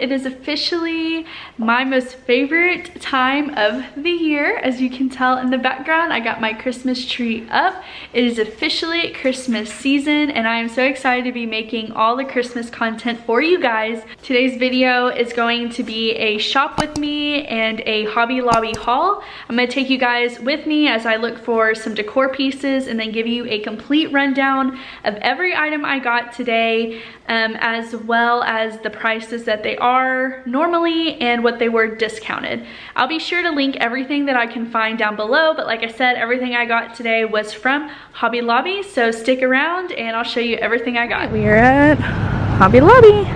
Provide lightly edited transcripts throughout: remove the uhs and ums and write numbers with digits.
it is officially my most favorite time of the year. As you can tell in the background, I got my Christmas tree up. It is officially Christmas season, and I am so excited to be making all the Christmas content for you guys. Today's video is going to be a shop with me and a Hobby Lobby haul. I'm gonna take you guys with me as I look for some decor pieces and then give you a complete rundown of every item I got today, as well as the prices that they are normally and what they were discounted. I'll be sure to link everything that I can find down below, but like I said, everything I got today was from Hobby Lobby, so stick around and I'll show you everything I got. We're at Hobby Lobby.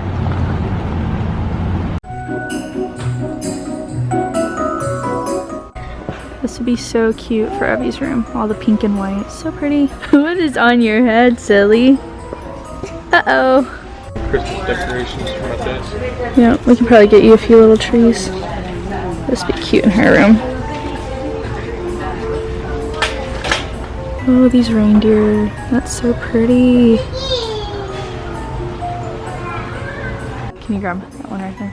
This would be so cute for Evie's room. All the pink and white. So pretty. What is on your head, silly? Uh-oh. Christmas decorations for my face. Yeah, we can probably get you a few little trees. This would be cute in her room. Oh, these reindeer. That's so pretty. Can you grab that one right there?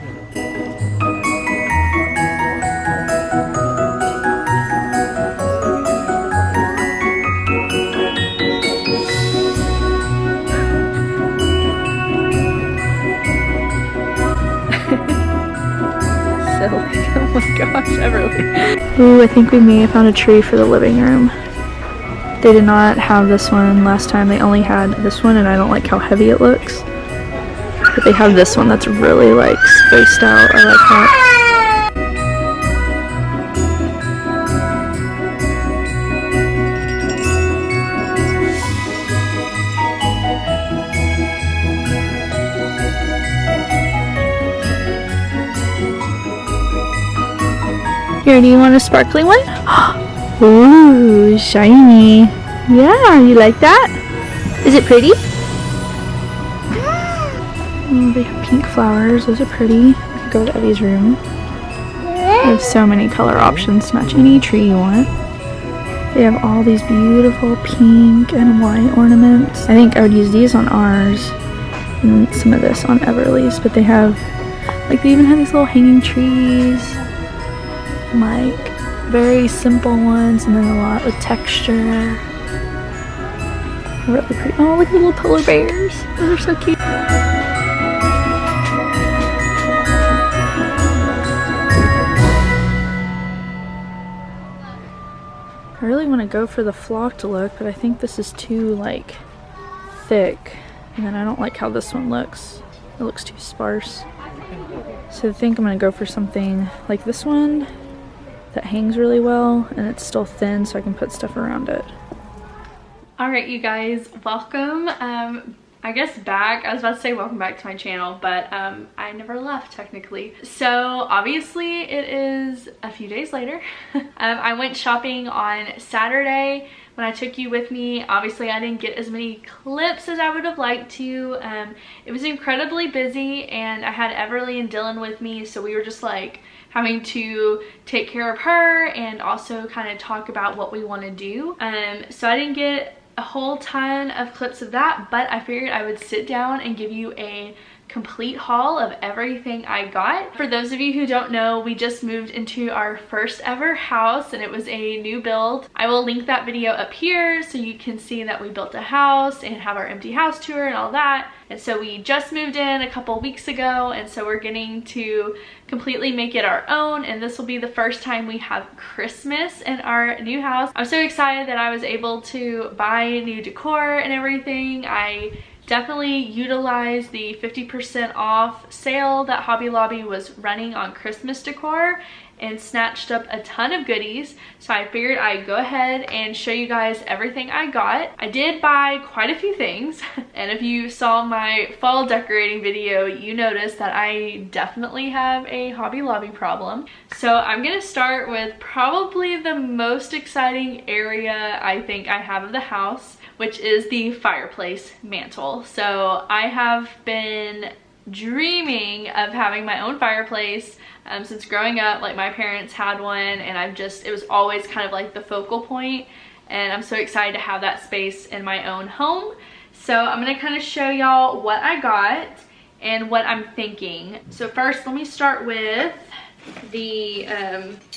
Oh my gosh, Everly. Ooh, I think we may have found a tree for the living room. They did not have this one last time. They only had this one, and I don't like how heavy it looks. But they have this one that's really like spaced out. I like that. Here, do you want a sparkling one? Ooh, shiny. Yeah, you like that? Is it pretty? Oh, they have pink flowers. Those are pretty. We could go to Evie's room. They have so many color options to match any tree you want. They have all these beautiful pink and white ornaments. I think I would use these on ours and some of this on Everly's, but they have, like, they even have these little hanging trees. Like very simple ones, and then a lot with texture. Really pretty. Oh, look at the little polar bears. Those are so cute. I really want to go for the flocked look, but I think this is too like thick, and then I don't like how this one looks. It looks too sparse. So I think I'm gonna go for something like this one that hangs really well and it's still thin so I can put stuff around it. Alright, you guys, welcome. I guess back. I was about to say welcome back to my channel, but I never left technically. So obviously it is a few days later. I went shopping on Saturday when I took you with me. Obviously I didn't get as many clips as I would have liked to. It was incredibly busy, and I had Everly and Dylan with me, so we were just like having to take care of her and also kind of talk about what we want to do. So I didn't get a whole ton of clips of that, but I figured I would sit down and give you a complete haul of everything I got. For those of you who don't know, we just moved into our first ever house, and it was a new build. I will link that video up here so you can see that we built a house and have our empty house tour and all that. And so we just moved in a couple weeks ago, and so we're getting to completely make it our own, and this will be the first time we have Christmas in our new house. I'm so excited that I was able to buy new decor and everything. I definitely utilized the 50% off sale that Hobby Lobby was running on Christmas decor and snatched up a ton of goodies. So I figured I'd go ahead and show you guys everything I got. I did buy quite a few things, and if you saw my fall decorating video, you noticed that I definitely have a Hobby Lobby problem. So I'm gonna start with probably the most exciting area I think I have of the house, which is the fireplace mantle. So I have been dreaming of having my own fireplace since growing up. Like, my parents had one, and it was always kind of like the focal point, and I'm so excited to have that space in my own home. So I'm gonna kind of show y'all what I got, and what I'm thinking. So first, let me start with the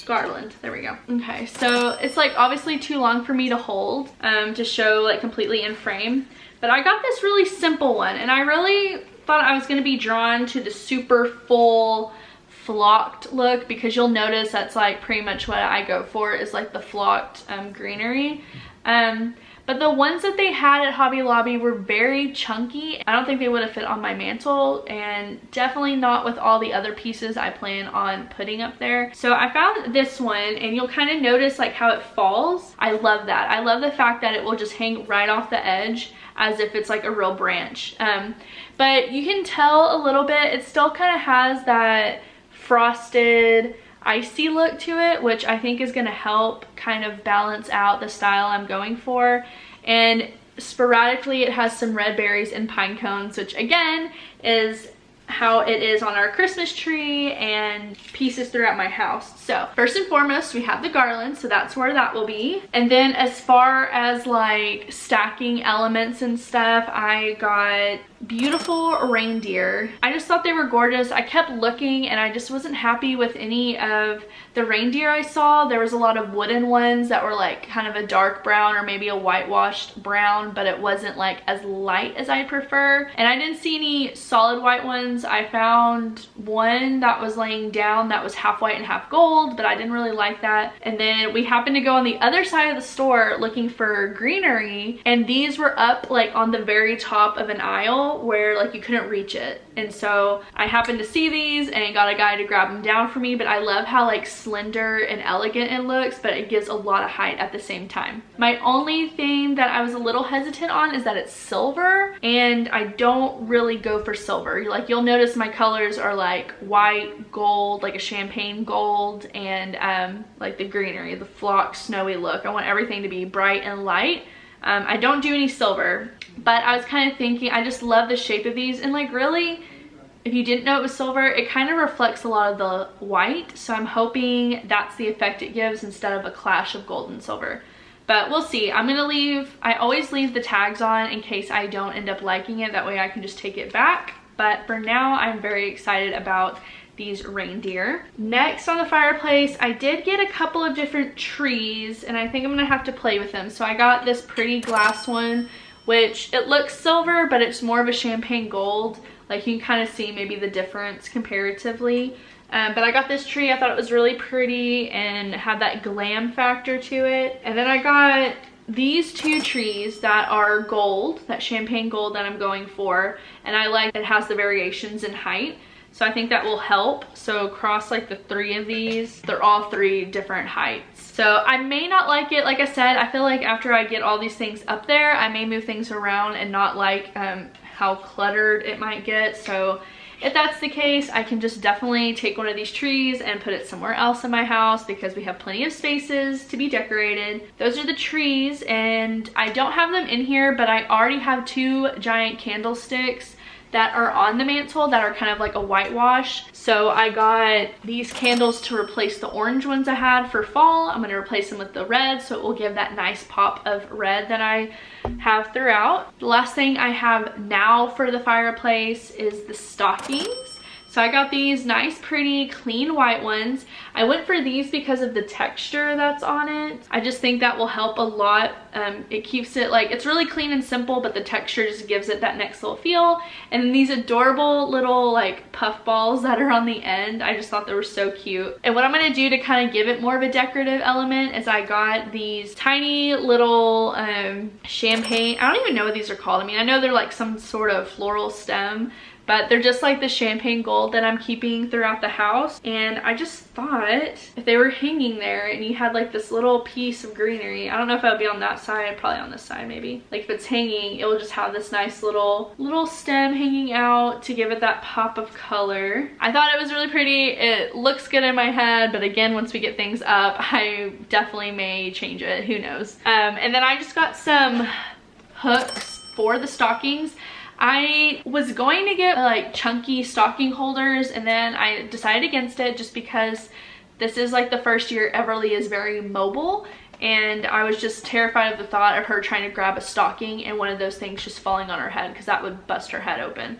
garland. There we go. Okay, so it's like obviously too long for me to hold to show like completely in frame, but I got this really simple one, and I really thought I was going to be drawn to the super full flocked look, because you'll notice that's like pretty much what I go for, is like the flocked greenery. But the ones that they had at Hobby Lobby were very chunky. I don't think they would have fit on my mantle, and definitely not with all the other pieces I plan on putting up there. So I found this one, and you'll kind of notice like how it falls. I love that. I love the fact that it will just hang right off the edge as if it's like a real branch. But you can tell a little bit, it still kind of has that frosted, icy look to it, which I think is going to help kind of balance out the style I'm going for. And sporadically it has some red berries and pine cones, which again is how it is on our Christmas tree and pieces throughout my house. So first and foremost, we have the garland, so that's where that will be. And then as far as like stacking elements and stuff, I got beautiful reindeer. I just thought they were gorgeous. I kept looking and I just wasn't happy with any of the reindeer I saw. There was a lot of wooden ones that were like kind of a dark brown or maybe a whitewashed brown, but it wasn't like as light as I prefer. And I didn't see any solid white ones. I found one that was laying down that was half white and half gold, but I didn't really like that. And then we happened to go on the other side of the store looking for greenery, and these were up like on the very top of an aisle where like you couldn't reach it. And so I happened to see these and got a guy to grab them down for me. But I love how like slender and elegant it looks, but it gives a lot of height at the same time. My only thing that I was a little hesitant on is that it's silver, and I don't really go for silver. Like you'll notice my colors are like white, gold, like a champagne gold, and like the greenery, the flock snowy look. I want everything to be bright and light. I don't do any silver, but I was kind of thinking, I just love the shape of these, and like really, if you didn't know it was silver, it kind of reflects a lot of the white, so I'm hoping that's the effect it gives instead of a clash of gold and silver. But we'll see. I'm gonna leave, I always leave the tags on in case I don't end up liking it, that way I can just take it back. But for now, I'm very excited about these reindeer. Next on the fireplace, I did get a couple of different trees, and I think I'm gonna have to play with them. So I got this pretty glass one, which it looks silver, but it's more of a champagne gold. Like you can kind of see maybe the difference comparatively. But I got this tree, I thought it was really pretty and had that glam factor to it. And then I got these two trees that are gold, that champagne gold that I'm going for. And I like it has the variations in height. So I think that will help. So across like the three of these, they're all three different heights. So I may not like it. Like I said, I feel like after I get all these things up there, I may move things around and not like how cluttered it might get. So if that's the case, I can just definitely take one of these trees and put it somewhere else in my house, because we have plenty of spaces to be decorated. Those are the trees, and I don't have them in here, but I already have two giant candlesticks that are on the mantle that are kind of like a whitewash. So I got these candles to replace the orange ones I had for fall. I'm gonna replace them with the red, so it will give that nice pop of red that I have throughout. The last thing I have now for the fireplace is the stockings. So I got these nice, pretty, clean white ones. I went for these because of the texture that's on it. I just think that will help a lot. It keeps it like, it's really clean and simple, but the texture just gives it that next little feel. And then these adorable little like puff balls that are on the end, I just thought they were so cute. And what I'm gonna do to kind of give it more of a decorative element is I got these tiny little champagne, I don't even know what these are called. I mean, I know they're like some sort of floral stem, but they're just like the champagne gold that I'm keeping throughout the house. And I just thought if they were hanging there and you had like this little piece of greenery, I don't know if it would be on that side, probably on this side maybe. Like if it's hanging, it will just have this nice little stem hanging out to give it that pop of color. I thought it was really pretty. It looks good in my head, but again, once we get things up, I definitely may change it, who knows. And then I just got some hooks for the stockings. I was going to get like chunky stocking holders, and then I decided against it just because this is like the first year Everly is very mobile, and I was just terrified of the thought of her trying to grab a stocking and one of those things just falling on her head, because that would bust her head open.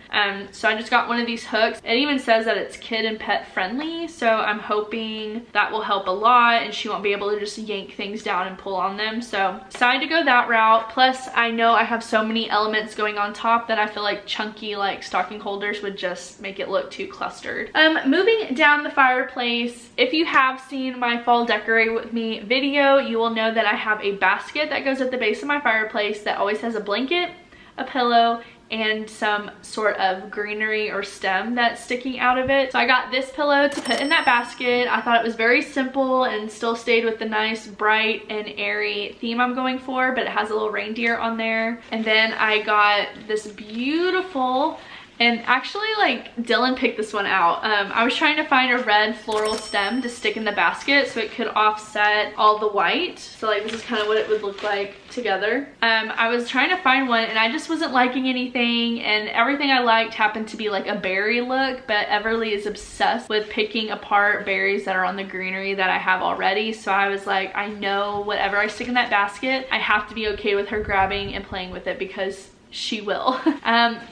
So I just got one of these hooks. It even says that it's kid and pet friendly, so I'm hoping that will help a lot and she won't be able to just yank things down and pull on them. So decided to go that route. Plus I know I have so many elements going on top that I feel like chunky like stocking holders would just make it look too clustered. Moving down the fireplace, if you have seen my fall decorate with me video, you will know that I have a basket that goes at the base of my fireplace that always has a blanket, a pillow, and some sort of greenery or stem that's sticking out of it. So I got this pillow to put in that basket. I thought it was very simple and still stayed with the nice bright and airy theme I'm going for, but it has a little reindeer on there. And then I got this beautiful, and actually like Dylan picked this one out. I was trying to find a red floral stem to stick in the basket so it could offset all the white. So like this is kind of what it would look like together. I was trying to find one and I just wasn't liking anything, and everything I liked happened to be like a berry look, but Everly is obsessed with picking apart berries that are on the greenery that I have already. So I was like, I know whatever I stick in that basket, I have to be okay with her grabbing and playing with it because she will.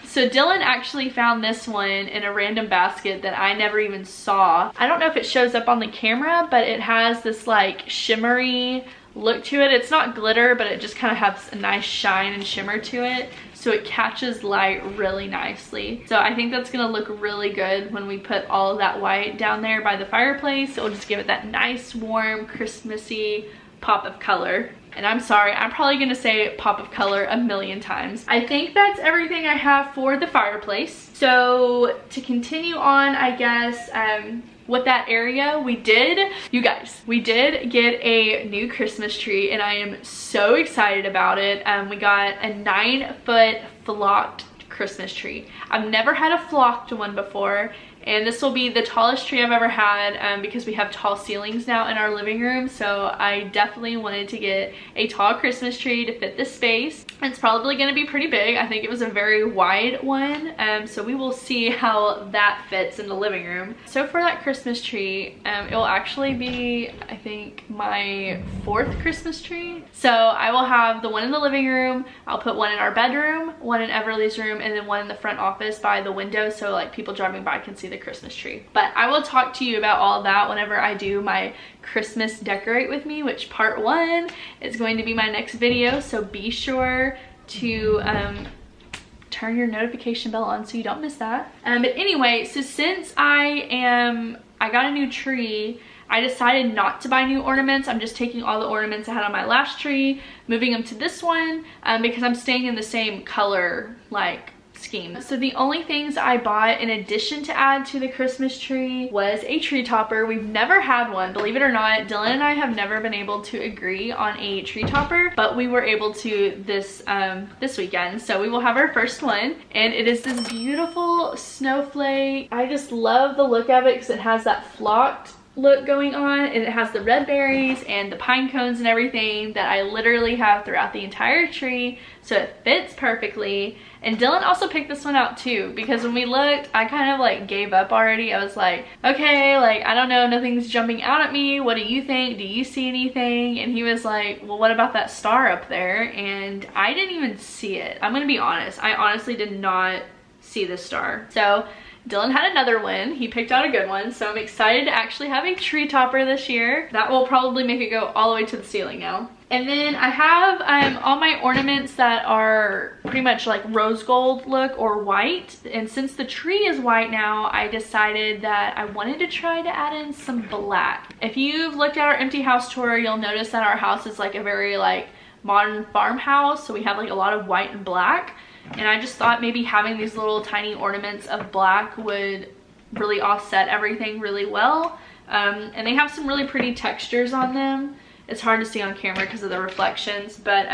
So Dylan actually found this one in a random basket that I never even saw. I don't know if it shows up on the camera, but it has this like shimmery look to it. It's not glitter, but it just kind of has a nice shine and shimmer to it, so it catches light really nicely. So I think that's gonna look really good when we put all of that white down there by the fireplace. It'll just give it that nice warm Christmassy pop of color. And I'm sorry, I'm probably gonna say pop of color a million times. I think that's everything I have for the fireplace. So to continue on, I guess, with that area, we did get a new Christmas tree and I am so excited about it. We got a 9-foot flocked Christmas tree. I've never had a flocked one before, and this will be the tallest tree I've ever had because we have tall ceilings now in our living room. So I definitely wanted to get a tall Christmas tree to fit the space. It's probably going to be pretty big. I think it was a very wide one. So we will see how that fits in the living room. So for that Christmas tree, it will actually be, I think, my 4th Christmas tree. So I will have the one in the living room. I'll put one in our bedroom, one in Everly's room, and then one in the front office by the window, so like people driving by can see the Christmas tree. But I will talk to you about all of that whenever I do my Christmas decorate with me, which part 1 is going to be my next video. So be sure to turn your notification bell on so you don't miss that. But anyway, so since I got a new tree, I decided not to buy new ornaments. I'm just taking all the ornaments I had on my last tree, moving them to this one because I'm staying in the same color like scheme. So the only things I bought in addition to add to the Christmas tree was a tree topper. We've never had one, believe it or not. Dylan and I have never been able to agree on a tree topper, but we were able to this weekend. So we will have our first one, and it is this beautiful snowflake. I just love the look of it because it has that flocked look going on, and it has the red berries and the pine cones and everything that I literally have throughout the entire tree, so it fits perfectly. And Dylan also picked this one out too, because when we looked, I kind of like gave up already. I was like, okay, like I don't know, nothing's jumping out at me. What do you think? Do you see anything? And he was like, well, what about that star up there? And I didn't even see it. I'm gonna be honest, I honestly did not see the star. So Dylan had another one. He picked out a good one, so I'm excited to actually have a tree topper this year. That will probably make it go all the way to the ceiling now. And then I have all my ornaments that are pretty much like rose gold look or white. And since the tree is white now, I decided that I wanted to try to add in some black. If you've looked at our empty house tour, you'll notice that our house is like a very like modern farmhouse. So we have like a lot of white and black. And I just thought maybe having these little tiny ornaments of black would really offset everything really well. And they have some really pretty textures on them. It's hard to see on camera because of the reflections, but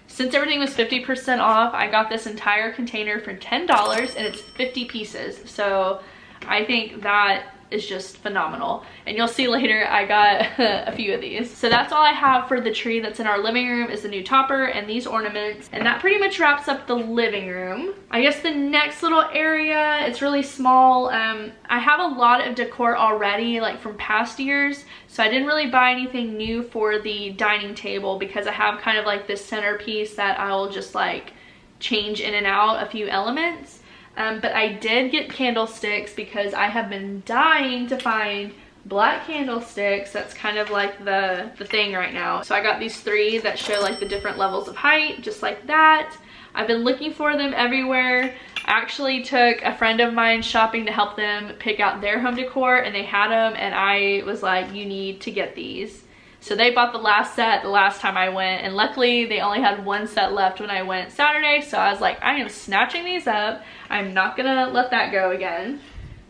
since everything was 50% off, I got this entire container for $10 and it's 50 pieces. So I think that is just phenomenal. And you'll see later I got a few of these. So that's all I have for the tree that's in our living room, is the new topper and these ornaments. And that pretty much wraps up the living room. I guess the next little area, it's really small. I have a lot of decor already, like from past years. So I didn't really buy anything new for the dining table because I have kind of like this centerpiece that I will just like change in and out a few elements. But I did get candlesticks because I have been dying to find black candlesticks. That's kind of like the thing right now. So I got these 3 that show like the different levels of height, just like that. I've been looking for them everywhere. I actually took a friend of mine shopping to help them pick out their home decor, and they had them, and I was like, you need to get these. So they bought the last set the last time I went, and luckily they only had 1 set left when I went Saturday, so I was like, I am snatching these up. I'm not gonna let that go again.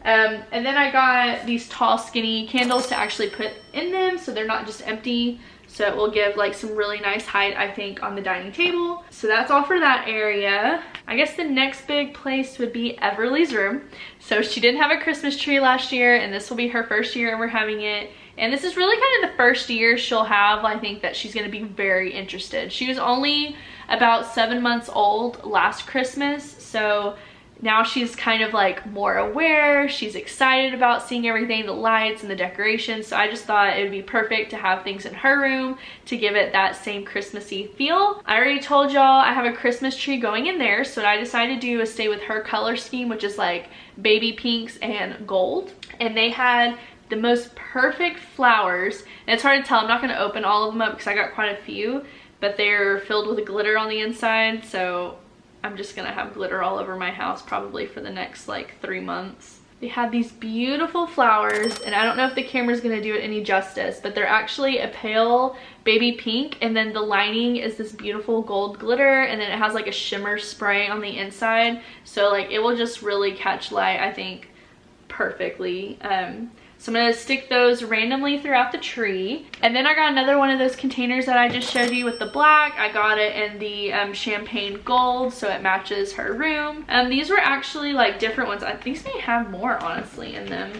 And then I got these tall skinny candles to actually put in them so they're not just empty. So it will give like some really nice height, I think, on the dining table. So that's all for that area. I guess the next big place would be Everly's room. So she didn't have a Christmas tree last year, and this will be her first year ever having it. And this is really kind of the first year she'll have, I think, that she's going to be very interested. She was only about 7 months old last Christmas, so now she's kind of like more aware. She's excited about seeing everything, the lights and the decorations. So I just thought it would be perfect to have things in her room to give it that same Christmassy feel. I already told y'all I have a Christmas tree going in there. So what I decided to do is stay with her color scheme, which is like baby pinks and gold. And they had the most perfect flowers. And it's hard to tell. I'm not going to open all of them up because I got quite a few. But they're filled with glitter on the inside. So I'm just gonna have glitter all over my house probably for the next like 3 months. They had these beautiful flowers, and I don't know if the camera's gonna do it any justice, but they're actually a pale baby pink, and then the lining is this beautiful gold glitter, and then it has like a shimmer spray on the inside. So like it will just really catch light, I think, perfectly. So I'm going to stick those randomly throughout the tree. And then I got another one of those containers that I just showed you with the black. I got it in the champagne gold, so it matches her room. These were actually like different ones. These may have more, honestly, in them.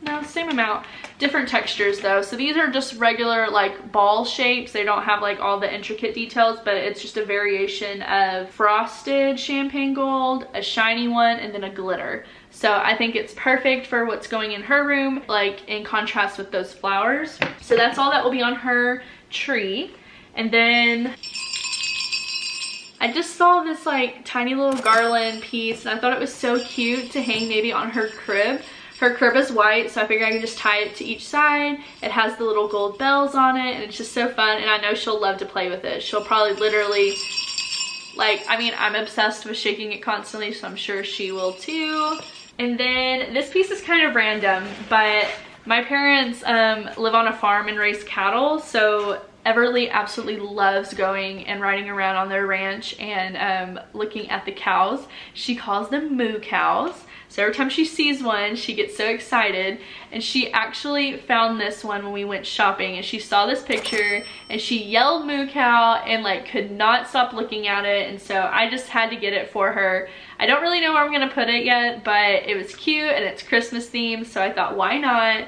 No, same amount. Different textures though. So these are just regular like ball shapes. They don't have like all the intricate details, but it's just a variation of frosted champagne gold, a shiny one, and then a glitter. So I think it's perfect for what's going in her room, like in contrast with those flowers. So that's all that will be on her tree. And then I just saw this like tiny little garland piece, and I thought it was so cute to hang maybe on her crib. Her crib is white, so I figured I could just tie it to each side. It has the little gold bells on it, and it's just so fun, and I know she'll love to play with it. She'll probably literally, like, I mean, I'm obsessed with shaking it constantly, so I'm sure she will too. And then this piece is kind of random, but my parents live on a farm and raise cattle, so Everly absolutely loves going and riding around on their ranch and looking at the cows. She calls them moo cows. So every time she sees one, she gets so excited. And she actually found this one when we went shopping, and she saw this picture and she yelled moo cow and like could not stop looking at it. And so I just had to get it for her. I don't really know where I'm gonna put it yet, but it was cute and it's Christmas themed, so I thought, why not?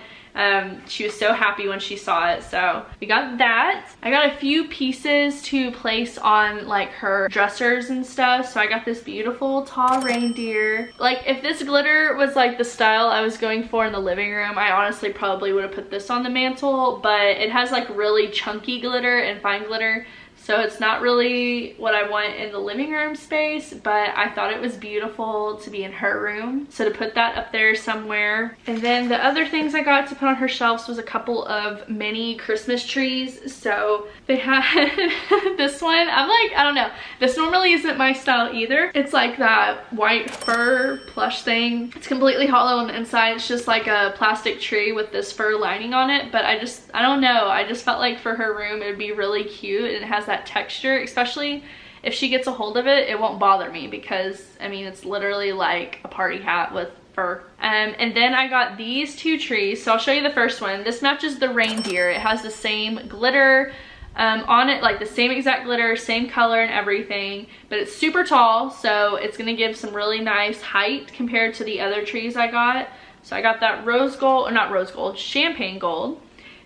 She was so happy when she saw it, so we got that. I got a few pieces to place on like her dressers and stuff, so I got this beautiful tall reindeer. Like, if this glitter was like the style I was going for in the living room, I honestly probably would have put this on the mantle, but it has like really chunky glitter and fine glitter, so it's not really what I want in the living room space, but I thought it was beautiful to be in her room. So to put that up there somewhere. And then the other things I got to put on her shelves was a couple of mini Christmas trees. So they had this one. I'm like, I don't know. This normally isn't my style either. It's like that white fur plush thing. It's completely hollow on the inside. It's just like a plastic tree with this fur lining on it. But I don't know. I just felt like for her room it would be really cute. And it has that texture, especially if she gets a hold of it, it won't bother me because I mean it's literally like a party hat with fur. And then I got these two trees, so I'll show you the first one. This matches the reindeer. It has the same glitter on it, like the same exact glitter, same color and everything, but it's super tall, so it's gonna give some really nice height compared to the other trees I got. So I got that rose gold, or not rose gold, champagne gold.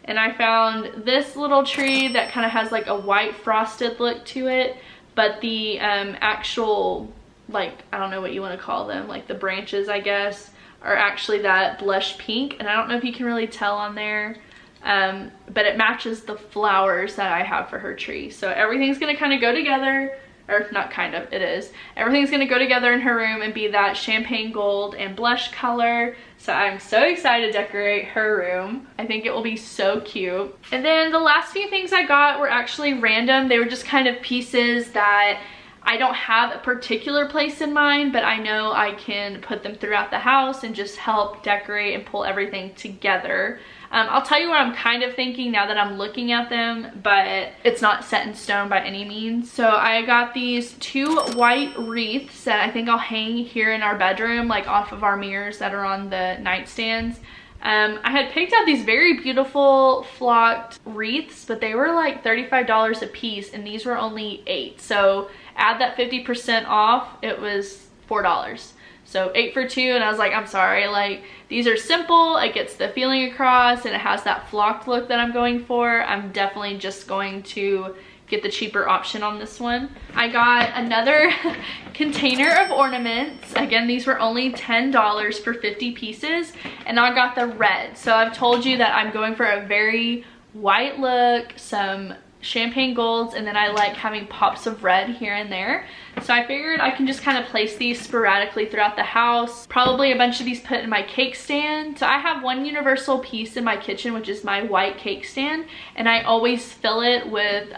And I found this little tree that kind of has like a white frosted look to it, but the actual, like, I don't know what you want to call them, like the branches, I guess, are actually that blush pink. And I don't know if you can really tell on there, but it matches the flowers that I have for her tree. So everything's gonna kind of go together, or not kind of, it is. Everything's gonna go together in her room and be that champagne gold and blush color. So I'm so excited to decorate her room. I think it will be so cute. And then the last few things I got were actually random. They were just kind of pieces that I don't have a particular place in mind, but I know I can put them throughout the house and just help decorate and pull everything together. I'll tell you what I'm kind of thinking now that I'm looking at them, but it's not set in stone by any means. So I got these 2 white wreaths that I think I'll hang here in our bedroom, like off of our mirrors that are on the nightstands. I had picked out these very beautiful flocked wreaths, but they were like $35 a piece, and these were only $8. So add that 50% off, it was $4. So 8 for 2, and I was like, I'm sorry, like, these are simple, it gets the feeling across, and it has that flocked look that I'm going for. I'm definitely just going to get the cheaper option on this one. I got another container of ornaments. Again, these were only $10 for 50 pieces, and I got the red. So I've told you that I'm going for a very white look, some champagne golds, and then I like having pops of red here and there. So I figured I can just kind of place these sporadically throughout the house. Probably a bunch of these put in my cake stand. So I have one universal piece in my kitchen, which is my white cake stand, and I always fill it with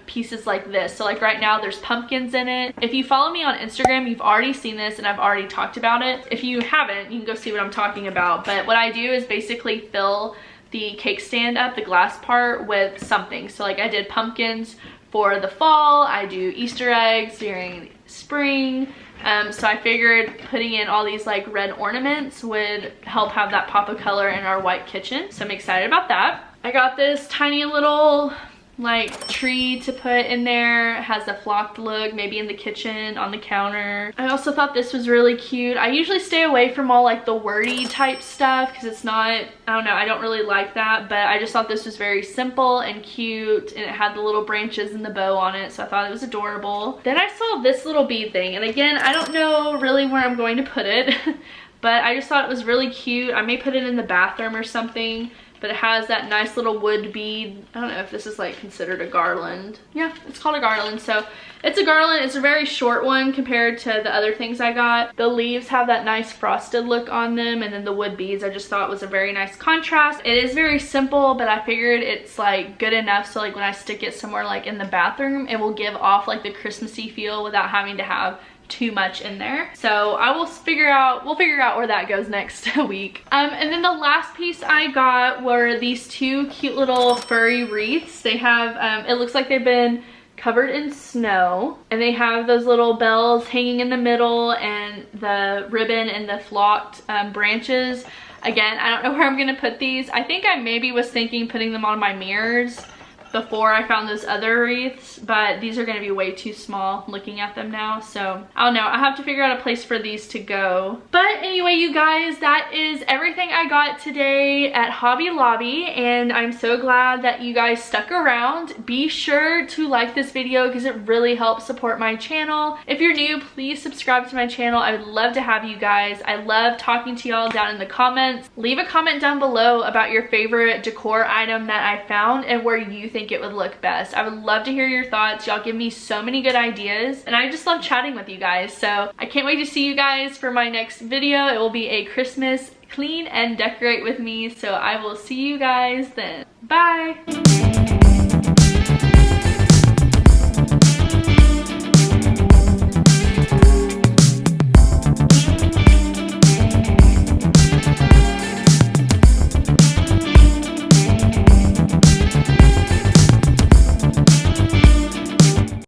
pieces like this. So like right now there's pumpkins in it. If you follow me on Instagram, you've already seen this and I've already talked about it. If you haven't, you can go see what I'm talking about. But what I do is basically fill the cake stand up, the glass part, with something. So like I did pumpkins for the fall, I do Easter eggs during spring. So I figured putting in all these like red ornaments would help have that pop of color in our white kitchen. So I'm excited about that. I got this tiny little like tree to put in there. It has a flocked look, maybe in the kitchen, on the counter. I also thought this was really cute. I usually stay away from all like the wordy type stuff because it's not, I don't know, I don't really like that, but I just thought this was very simple and cute, and it had the little branches and the bow on it, so I thought it was adorable. Then I saw this little bead thing, and again, I don't know really where I'm going to put it, but I just thought it was really cute. I may put it in the bathroom or something. But it has that nice little wood bead. I don't know if this is like considered a garland. Yeah, it's called a garland. So it's a garland. It's a very short one compared to the other things I got. The leaves have that nice frosted look on them, and then the wood beads I just thought was a very nice contrast. It is very simple, but I figured it's like good enough so like when I stick it somewhere like in the bathroom, it will give off like the Christmassy feel without having to have too much in there. So I will we'll figure out where that goes next week. And then the last piece I got were these 2 cute little furry wreaths. They have it looks like they've been covered in snow, and they have those little bells hanging in the middle and the ribbon and the flocked branches. Again, I don't know where I'm gonna put these. I think I maybe was thinking putting them on my mirrors before I found those other wreaths, but these are going to be way too small looking at them now, so I don't know. I have to figure out a place for these to go. But anyway, you guys, that is everything I got today at Hobby Lobby, and I'm so glad that you guys stuck around. Be sure to like this video because it really helps support my channel. If you're new, please subscribe to my channel. I would love to have you guys. I love talking to y'all down in the comments. Leave a comment down below about your favorite decor item that I found and where you think it would look best. I would love to hear your thoughts. Y'all give me so many good ideas, and I just love chatting with you guys. So I can't wait to see you guys for my next video. It will be a Christmas clean and decorate with me, so I will see you guys then. Bye.